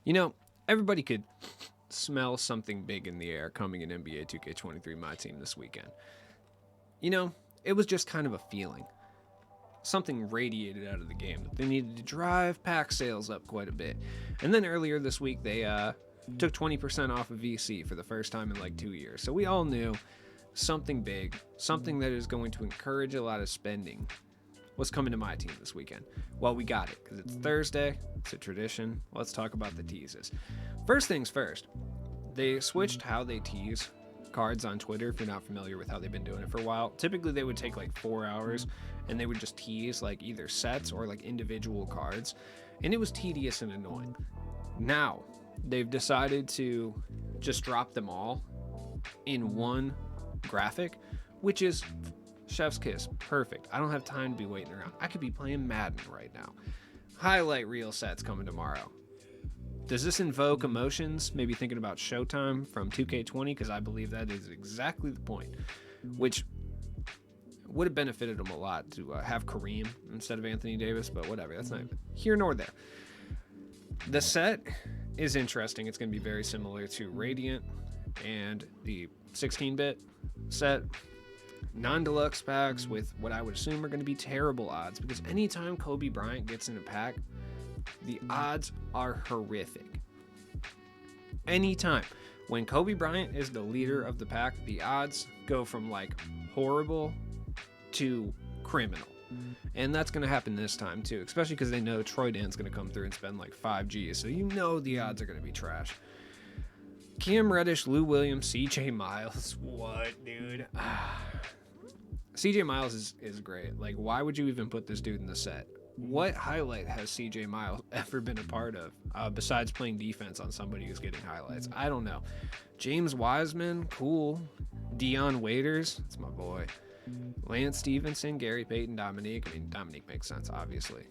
You know, everybody could smell something big in the air coming in NBA 2K23 My Team this weekend. You know, it was just kind of a feeling. Something radiated out of the game that they needed to drive pack sales up quite a bit. And then earlier this week, they took 20% off of VC for the first time in like 2 years. So we all knew something big, something that is going to encourage a lot of spending was coming to My Team this weekend. Well, we got it because it's Thursday. It's a tradition. Let's talk about the teases. First things first, they switched how they tease cards on Twitter. If you're not familiar with how they've been doing it for a while, typically they would take like 4 hours and they would just tease like either sets or like individual cards, and it was tedious and annoying. Now they've decided to just drop them all in one graphic, which is chef's kiss. Perfect. I don't have time to be waiting around. I could be playing Madden right now. Highlight reel sets coming tomorrow. Does this invoke emotions? Maybe thinking about Showtime from 2K20, because I believe that is exactly the point, which would have benefited them a lot to have Kareem instead of Anthony Davis, but whatever. That's not here nor there. The set is interesting. It's going to be very similar to Radiant and the 16-bit set. Non-deluxe packs with what I would assume are going to be terrible odds, because anytime Kobe Bryant gets in a pack, the odds are horrific. Anytime. When Kobe Bryant is the leader of the pack, the odds go from like horrible to criminal. And that's going to happen this time too, especially because they know Troy Dan's going to come through and spend like 5Gs, so you know the odds are going to be trash. Cam Reddish, Lou Williams, CJ Miles. What, dude? CJ Miles is great. Like, why would you even put this dude in the set? What highlight has CJ Miles ever been a part of besides playing defense on somebody who's getting highlights? I don't know. James Wiseman, cool. Dion Waiters, that's my boy. Lance Stevenson, Gary Payton, Dominique. I mean, Dominique makes sense, obviously.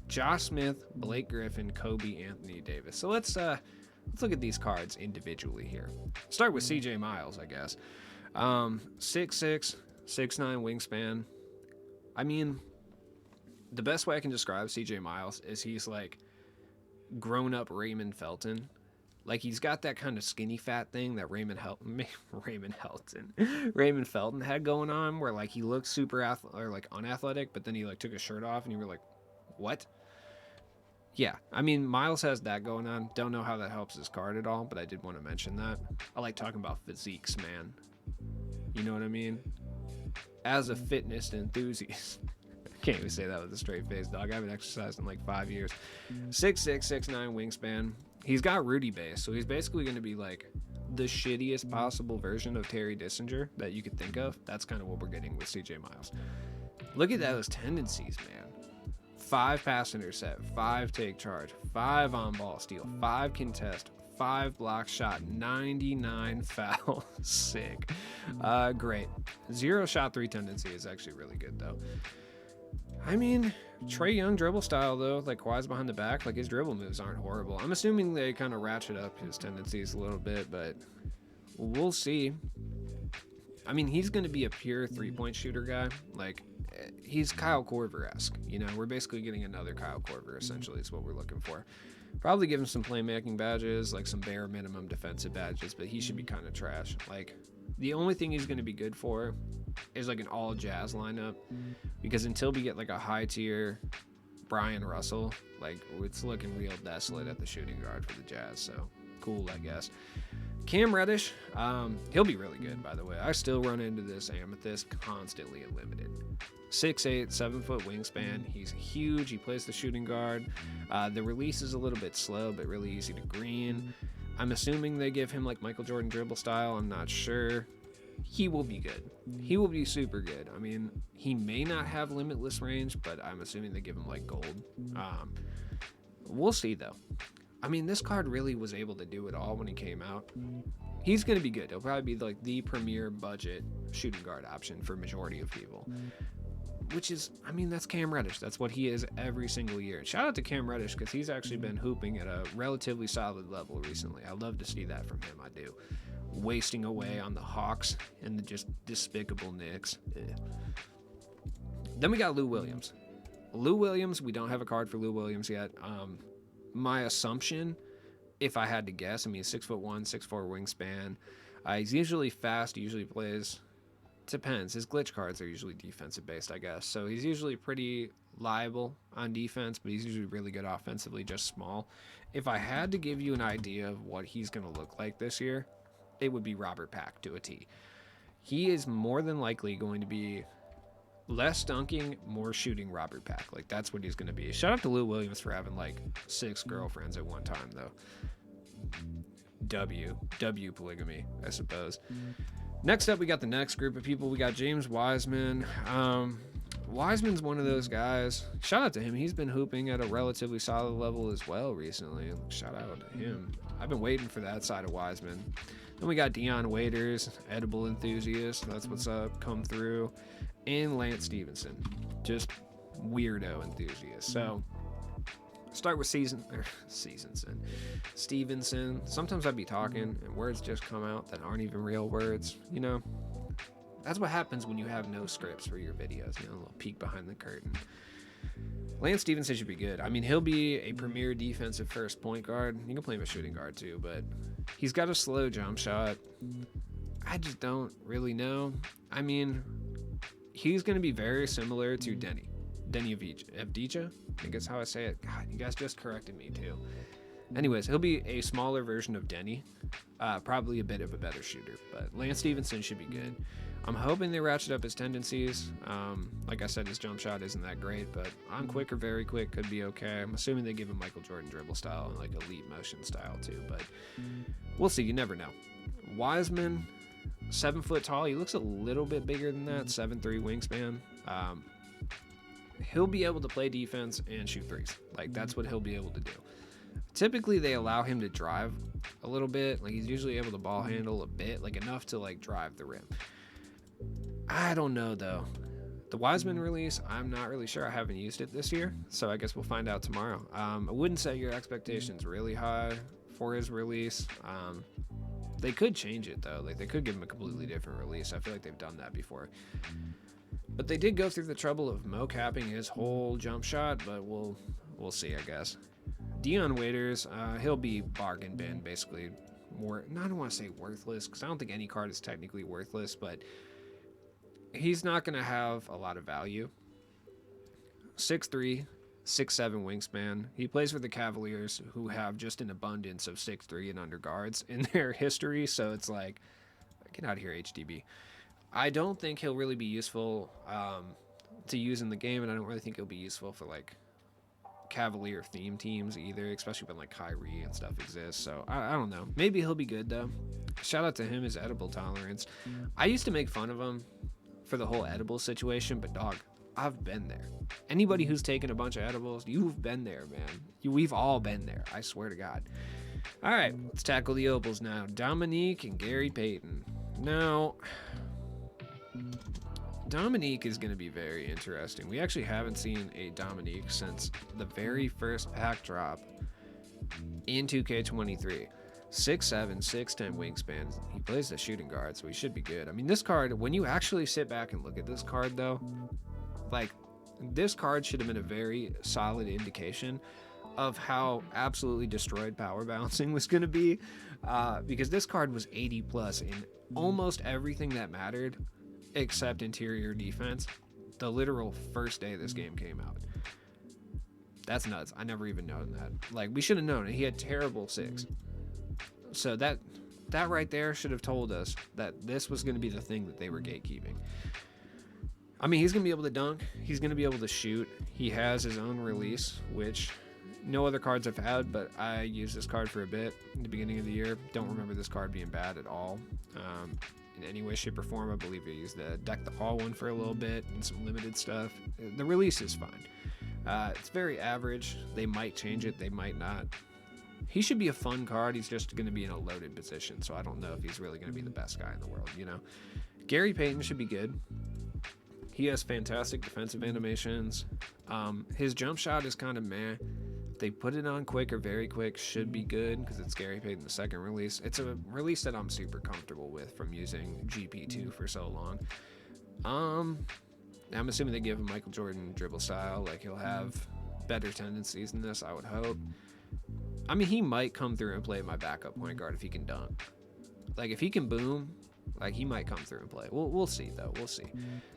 Josh Smith, Blake Griffin, Kobe, Anthony Davis. So let's look at these cards individually here. Start with CJ Miles, I guess. 6'6", 6'9" wingspan. I mean, the best way I can describe CJ Miles is he's like grown-up Raymond Felton. Like, he's got that kind of skinny fat thing that Raymond Felton had going on, where like he looked super unathletic, but then he like took his shirt off and you were like, what? Yeah, I mean, Miles has that going on. Don't know how that helps his card at all, but I did want to mention that. I like talking about physiques, man. You know what I mean? As a fitness enthusiast. Can't even say that with a straight face, dog. I haven't exercised in like 5 years. 6'6", 6'9" wingspan. He's got Rudy base, so he's basically going to be like the shittiest possible version of Terry Dissinger that you could think of. That's kind of what we're getting with CJ Miles. Look at those tendencies, man. 5 pass intercept, 5 take charge, 5 on ball steal, 5 contest, 5 block shot, 99 foul. Sick. Great. 0 shot 3 tendency is actually really good though. I mean, Trae Young dribble style though, like Kawhi's behind the back, like his dribble moves aren't horrible. I'm assuming they kind of ratchet up his tendencies a little bit, but we'll see. I mean, he's going to be a pure 3-point shooter guy. Like, he's Kyle Korver-esque. You know, we're basically getting another Kyle Korver, essentially, is what we're looking for. Probably give him some playmaking badges, like some bare minimum defensive badges, but he should be kind of trash. Like, the only thing he's going to be good for is like an all Jazz lineup, because until we get like a high tier Brian Russell, like, it's looking real desolate at the shooting guard for the Jazz. So cool, I guess. Cam Reddish, he'll be really good, by the way. I still run into this Amethyst constantly at Limited. 6'8", 7-foot wingspan. He's huge. He plays the shooting guard. The release is a little bit slow, but really easy to green. I'm assuming they give him like Michael Jordan dribble style. I'm not sure. He will be good. He will be super good. I mean, he may not have limitless range, but I'm assuming they give him like gold. We'll see, though. I mean, this card really was able to do it all when he came out. He's going to be good. He'll probably be like the premier budget shooting guard option for majority of people. Which is, I mean, that's Cam Reddish. That's what he is every single year. Shout out to Cam Reddish, because he's actually been hooping at a relatively solid level recently. I love to see that from him. I do. Wasting away on the Hawks and the just despicable Knicks. Then we got Lou Williams. Lou Williams, we don't have a card for Lou Williams yet. My assumption if I had to guess. I mean, 6'1", 6'4" wingspan. He's usually fast. He usually plays. Depends. His glitch cards are usually defensive based, I guess. So he's usually pretty liable on defense, but he's usually really good offensively, just small. If I had to give you an idea of what he's going to look like this year, it would be Robert Pack to a T. He is more than likely going to be less dunking, more shooting Robert Pack. Like, that's what he's going to be. Shout out to Lou Williams for having like 6 girlfriends at one time, though. W polygamy, I suppose. Next up, we got the next group of people. We got James Wiseman. Wiseman's one of those guys. Shout out to him. He's been hooping at a relatively solid level as well recently. Shout out to him. I've been waiting for that side of Wiseman. Then we got Dion Waiters, edible enthusiast. That's what's up. Come through. And Lance Stevenson, just weirdo enthusiast. So start with Stevenson. Sometimes I'd be talking and words just come out that aren't even real words. You know, that's what happens when you have no scripts for your videos. You know, a little peek behind the curtain. Lance Stevenson should be good. I mean, he'll be a premier defensive first point guard. You can play him a shooting guard too, but he's got a slow jump shot. I just don't really know. I mean, he's going to be very similar to Denny Avdija. I think that's how I say it. God, you guys just corrected me too. Anyways, he'll be a smaller version of Denny, probably a bit of a better shooter, but Lance Stevenson should be good. I'm hoping they ratchet up his tendencies. Like I said, his jump shot isn't that great, but on quick or very quick could be okay. I'm assuming they give him Michael Jordan dribble style and like elite motion style too, but we'll see. You never know. Wiseman, 7 foot tall. He looks a little bit bigger than that. 7'3" wingspan. He'll be able to play defense and shoot threes. Like, that's what he'll be able to do. Typically, they allow him to drive a little bit. Like, he's usually able to ball handle a bit, like enough to like drive the rim. I don't know though. The Wiseman release, I'm not really sure. I haven't used it this year, so I guess we'll find out tomorrow. I wouldn't set your expectations really high for his release. They could change it though. Like, they could give him a completely different release. I feel like they've done that before. But they did go through the trouble of mo-capping his whole jump shot, but we'll see, I guess. Dion Waiters, he'll be bargain bin, basically. More, I don't want to say worthless, because I don't think any card is technically worthless, but he's not going to have a lot of value. 6'3", 6'7" wingspan. He plays for the Cavaliers, who have just an abundance of 6'3" and under guards in their history, so it's like, get out of here, HDB. I don't think he'll really be useful to use in the game, and I don't really think he'll be useful for like Cavalier theme teams either, especially when like Kyrie and stuff exists. So I don't know. Maybe he'll be good though. Shout out to him, his edible tolerance. I used to make fun of him for the whole edible situation, but dog, I've been there. Anybody who's taken a bunch of edibles, you've been there, man. We've all been there. I swear to God. All right, let's tackle the opals now. Dominique and Gary Payton. Now, Dominique is going to be very interesting. We actually haven't seen a Dominique since the very first pack drop in 2K23. 6'7", 6'10" wingspan. He plays the shooting guard, so he should be good. I mean, this card, when you actually sit back and look at this card, though, like, this card should have been a very solid indication of how absolutely destroyed power balancing was going to be, because this card was 80 plus in almost everything that mattered except interior defense the literal first day this game came out. That's nuts. I never even known that. Like, we should have known it. He had terrible 6. So that right there should have told us that this was going to be the thing that they were gatekeeping. I mean, he's going to be able to dunk. He's going to be able to shoot. He has his own release, which no other cards I've had, but I used this card for a bit in the beginning of the year. Don't remember this card being bad at all. In any way, shape, or form. I believe I used the Deck the Hall one for a little bit and some limited stuff. The release is fine. It's very average. They might change it. They might not. He should be a fun card. He's just going to be in a loaded position, so I don't know if he's really going to be the best guy in the world, you know? Gary Payton should be good. He has fantastic defensive animations. His jump shot is kind of meh. They put it on quick or very quick, should be good because it's Gary Payton, the second release. It's a release that I'm super comfortable with from using GP2 for so long. I'm assuming they give him Michael Jordan dribble style. Like, he'll have better tendencies than this, I would hope. I mean, he might come through and play my backup point guard if he can dunk. Like, if he can boom, like, he might come through and play. We'll see, though. We'll see.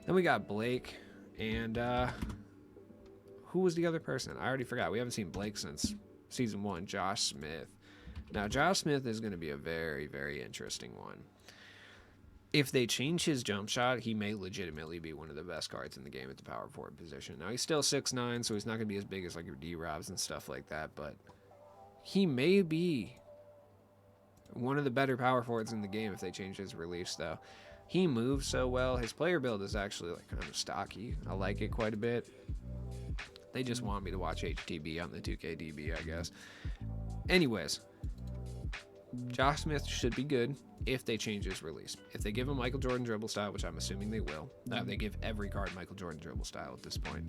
Then we got Blake, and who was the other person? I already forgot. We haven't seen Blake since season 1, Josh Smith. Now, Josh Smith is going to be a very, very interesting one. If they change his jump shot, he may legitimately be one of the best guards in the game at the power forward position. Now, he's still 6'9", so he's not going to be as big as like your D-Robs and stuff like that, but he may be one of the better power forwards in the game if they change his release, though. He moves so well. His player build is actually like kind of stocky. I like it quite a bit. They just want me to watch HTB on the 2KDB, I guess. Anyways, Josh Smith should be good if they change his release. If they give him Michael Jordan dribble style, which I'm assuming they will. They give every guard Michael Jordan dribble style at this point.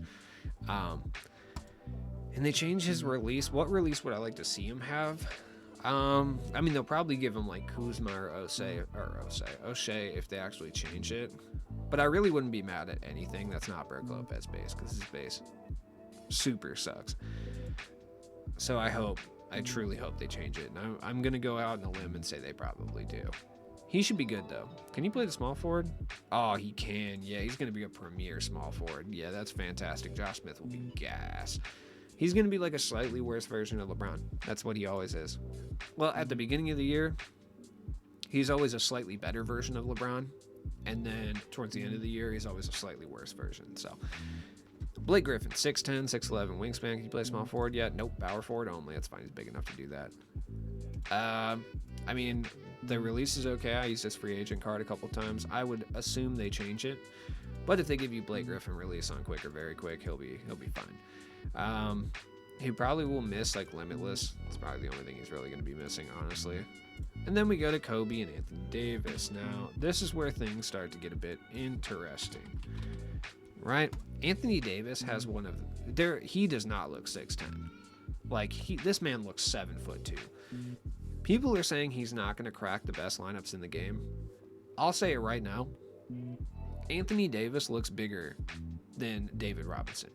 And they change his release. What release would I like to see him have? I mean, they'll probably give him like Kuzma or O'Shea if they actually change it. But I really wouldn't be mad at anything that's not Brook Lopez base, because his base super sucks. So I truly hope they change it. And I'm going to go out on a limb and say they probably do. He should be good, though. Can he play the small forward? Oh, he can. Yeah, he's going to be a premier small forward. Yeah, that's fantastic. Josh Smith will be gas. He's going to be like a slightly worse version of LeBron. That's what he always is. Well, at the beginning of the year, he's always a slightly better version of LeBron. And then towards the end of the year, he's always a slightly worse version. So, Blake Griffin, 6'10", 6'11", wingspan. Can you play small forward yet? Nope, power forward only. That's fine. He's big enough to do that. I mean, the release is okay. I used this free agent card a couple times. I would assume they change it. But if they give you Blake Griffin release on quick or very quick, he'll be fine. He probably will miss like Limitless. It's probably the only thing he's really going to be missing, honestly. And then we go to Kobe and Anthony Davis. Now, this is where things start to get a bit interesting, right? Anthony Davis has one of he does not look 6'10". Like, this man looks 7'2". People are saying he's not going to crack the best lineups in the game. I'll say it right now. Anthony Davis looks bigger than David Robinson.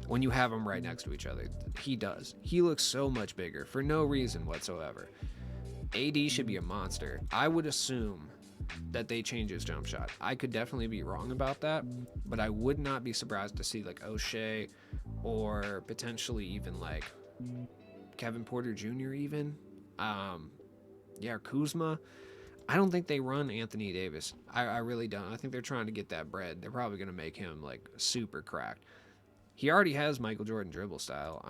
When you have them right next to each other, he does. He looks so much bigger for no reason whatsoever. AD should be a monster. I would assume that they change his jump shot. I could definitely be wrong about that, but I would not be surprised to see like O'Shea or potentially even like Kevin Porter Jr. even. Or Kuzma. I don't think they run Anthony Davis. I really don't. I think they're trying to get that bread. They're probably going to make him like super cracked. He already has Michael Jordan dribble style.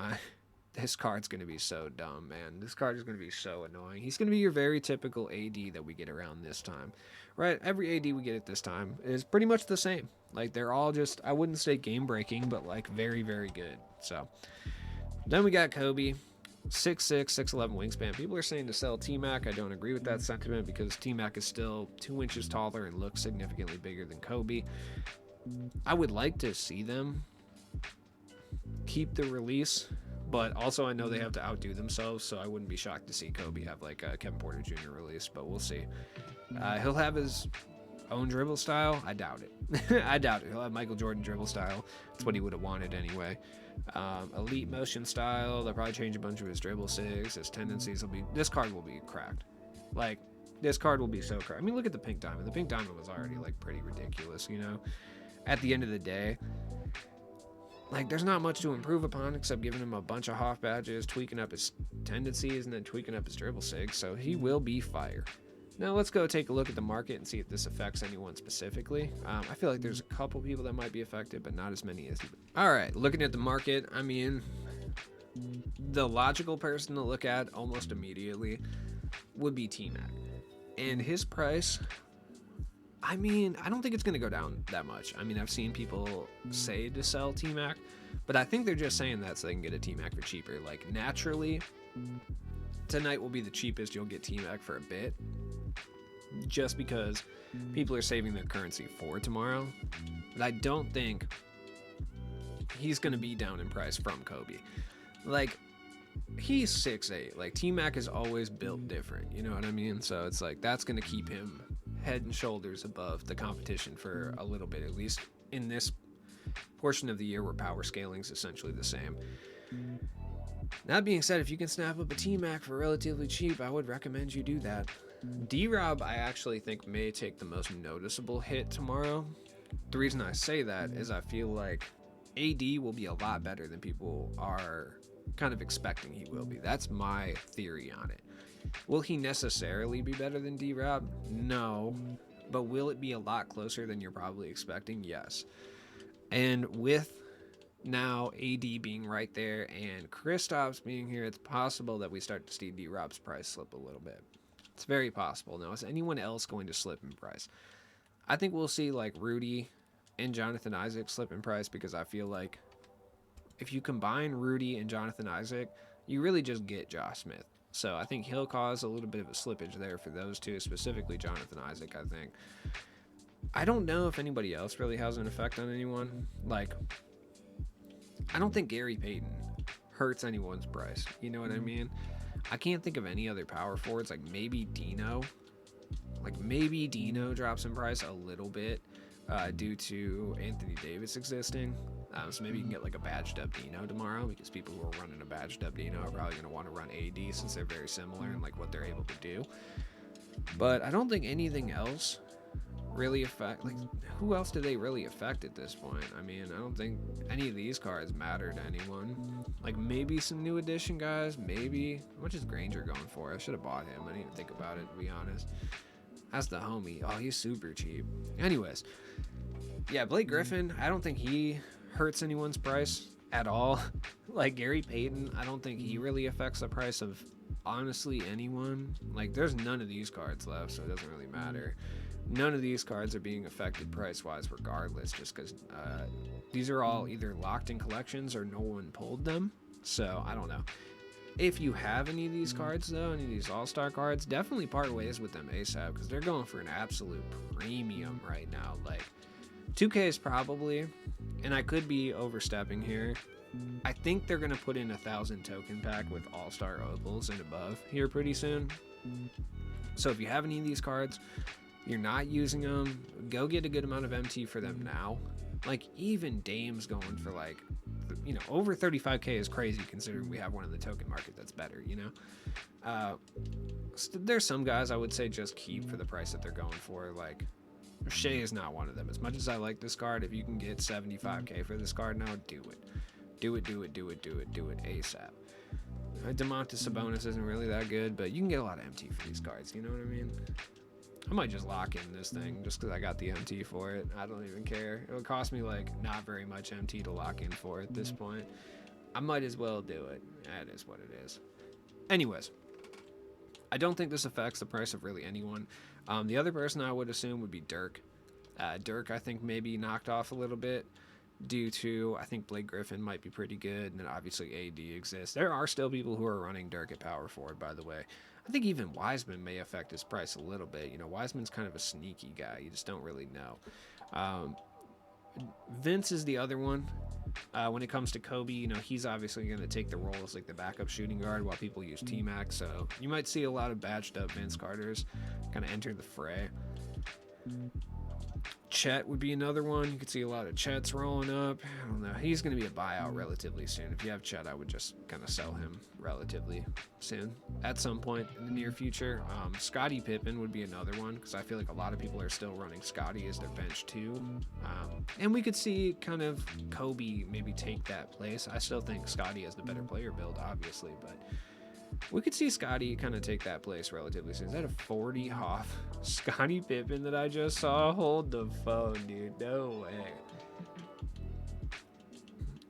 This card's going to be so dumb, man. This card is going to be so annoying. He's going to be your very typical AD that we get around this time. Right? Every AD we get at this time is pretty much the same. Like, they're all just, I wouldn't say game-breaking, but, like, very, very good. So, then we got Kobe. 6'6", 6'11" wingspan. People are saying to sell T-Mac. I don't agree with that sentiment because T-Mac is still 2 inches taller and looks significantly bigger than Kobe. I would like to see them keep the release, but also I know they have to outdo themselves, so I wouldn't be shocked to see Kobe have like a Kevin Porter Jr. release, but we'll see. He'll have his own dribble style. I doubt it. I doubt it. He'll have Michael Jordan dribble style. That's what he would have wanted anyway. Elite motion style. They'll probably change a bunch of his dribble sigs. His tendencies will be. This card will be cracked. Like, this card will be so cracked. I mean, look at the pink diamond. The pink diamond was already like pretty ridiculous, you know. At the end of the day, like, there's not much to improve upon except giving him a bunch of Hoff badges, tweaking up his tendencies, and then tweaking up his dribble sig. So he will be fire. Now let's go take a look at the market and see if this affects anyone specifically. I feel like there's a couple people that might be affected, but not as many as you. All right, looking at the market, I mean, the logical person to look at almost immediately would be T-Mac. And his price, I mean, I don't think it's going to go down that much. I mean, I've seen people say to sell T-Mac, but I think they're just saying that so they can get a T-Mac for cheaper. Like, naturally, tonight will be the cheapest you'll get T-Mac for a bit, just because people are saving their currency for tomorrow. But I don't think he's going to be down in price from Kobe. Like, he's 6'8". Like, T-Mac is always built different, you know what I mean? So it's like, that's going to keep him head and shoulders above the competition for a little bit, at least in this portion of the year where power scaling is essentially the same. That being said, if you can snap up a T-Mac for relatively cheap, I would recommend you do that. D-Rob, I actually think may take the most noticeable hit tomorrow. The reason I say that is I feel like AD will be a lot better than people are kind of expecting he will be. That's my theory on it. Will he necessarily be better than D-Rob? No. But will it be a lot closer than you're probably expecting? Yes. And with now AD being right there and Kristaps being here, it's possible that we start to see D-Rob's price slip a little bit. It's very possible. Now, is anyone else going to slip in price? I think we'll see like Rudy and Jonathan Isaac slip in price because I feel like if you combine Rudy and Jonathan Isaac, you really just get Josh Smith. So I think he'll cause a little bit of a slippage there for those two, specifically Jonathan Isaac, I think. I don't know if anybody else really has an effect on anyone. Like, I don't think Gary Payton hurts anyone's price. You know what I mean? I can't think of any other power forwards. Like maybe Dino. Like maybe Dino drops in price a little bit due to Anthony Davis existing. So maybe you can get like a badged up Dino tomorrow because people who are running a badged up Dino are probably going to want to run AD since they're very similar in like what they're able to do. But I don't think anything else really affect, like who else do they really affect at this point? I mean, I don't think any of these cards matter to anyone. Like maybe some new edition guys, maybe. How much is Granger going for? I should have bought him. I didn't even think about it, to be honest. That's the homie. Oh, he's super cheap. Anyways, yeah, Blake Griffin, I don't think he hurts anyone's price at all. Like Gary Payton, I don't think he really affects the price of honestly anyone. Like there's none of these cards left, so it doesn't really matter. None of these cards are being affected price-wise regardless, just because these are all either locked in collections or no one pulled them. So I don't know. If you have any of these cards, though, any of these all-star cards, definitely part ways with them ASAP because they're going for an absolute premium right now. Like 2K is probably, and I could be overstepping here, I think they're going to put in 1,000 token pack with all-star opals and above here pretty soon. So if you have any of these cards, you're not using them, go get a good amount of MT for them now. Like even Dame's going for like, you know, over 35k is crazy considering we have one in the token market that's better, you know. There's some guys I would say just keep for the price that they're going for. Like Shea is not one of them. As much as I like this card, if you can get 75k for this card now, do it. Do it ASAP. DeMontis Sabonis isn't really that good, but you can get a lot of MT for these cards, you know what I mean? I might just lock in this thing just because I got the MT for it. I don't even care. It would cost me like not very much MT to lock in for at this point. I might as well do it. That is what it is. Anyways, I don't think this affects the price of really anyone. The other person I would assume would be Dirk. Dirk, I think, maybe knocked off a little bit due to, I think Blake Griffin might be pretty good, and then obviously AD exists. There are still people who are running Dirk at power forward, by the way. I think even Wiseman may affect his price a little bit. You know, Wiseman's kind of a sneaky guy. You just don't really know. Vince is the other one. When it comes to Kobe, you know, he's obviously going to take the role as like the backup shooting guard while people use T-Mac. So you might see a lot of badged up Vince Carters kind of enter the fray. Chet would be another one. You could see a lot of Chets rolling up. I don't know. He's going to be a buyout relatively soon. If you have Chet, I would just kind of sell him relatively soon at some point in the near future. Scottie Pippen would be another one because I feel like a lot of people are still running Scottie as their bench too. And we could see kind of Kobe maybe take that place. I still think Scottie has the better player build, obviously, but we could see Scottie kind of take that place relatively soon. Is that a 40 Hoff Scottie Pippen that I just saw? Hold the phone, dude. No way.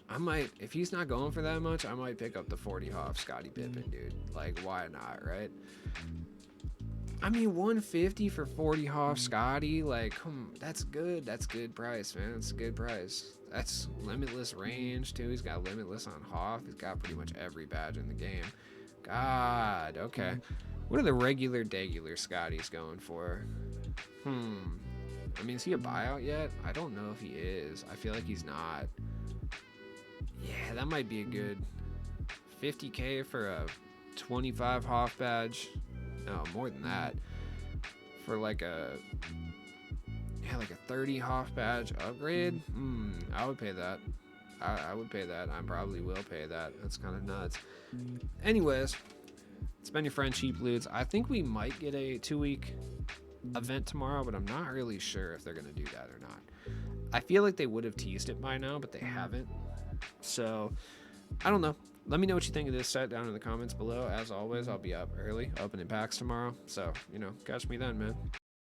I might, if he's not going for that much, I might pick up the 40 Hoff Scottie Pippen, dude. Like, why not, right? I mean, 150 for 40 Hoff Scottie, like, that's good. That's good price, man. That's a good price. That's limitless range, too. He's got limitless on Hoff. He's got pretty much every badge in the game. God, okay. What are the regular Scotties going for? I mean, is he a buyout yet? I don't know if he is. I feel like he's not. Yeah, that might be a good 50k for a 25 Hoff badge. No, more than that. For like a 30 Hoff badge upgrade. I would pay that. I would pay that. I probably will pay that. That's kind of nuts. Anyways, it's been your friend Cheap Loots. I think we might get a 2-week event tomorrow, but I'm not really sure if they're going to do that or not. I feel like they would have teased it by now, but they haven't. So, I don't know. Let me know what you think of this set down in the comments below. As always, I'll be up early, opening packs tomorrow. So, catch me then, man.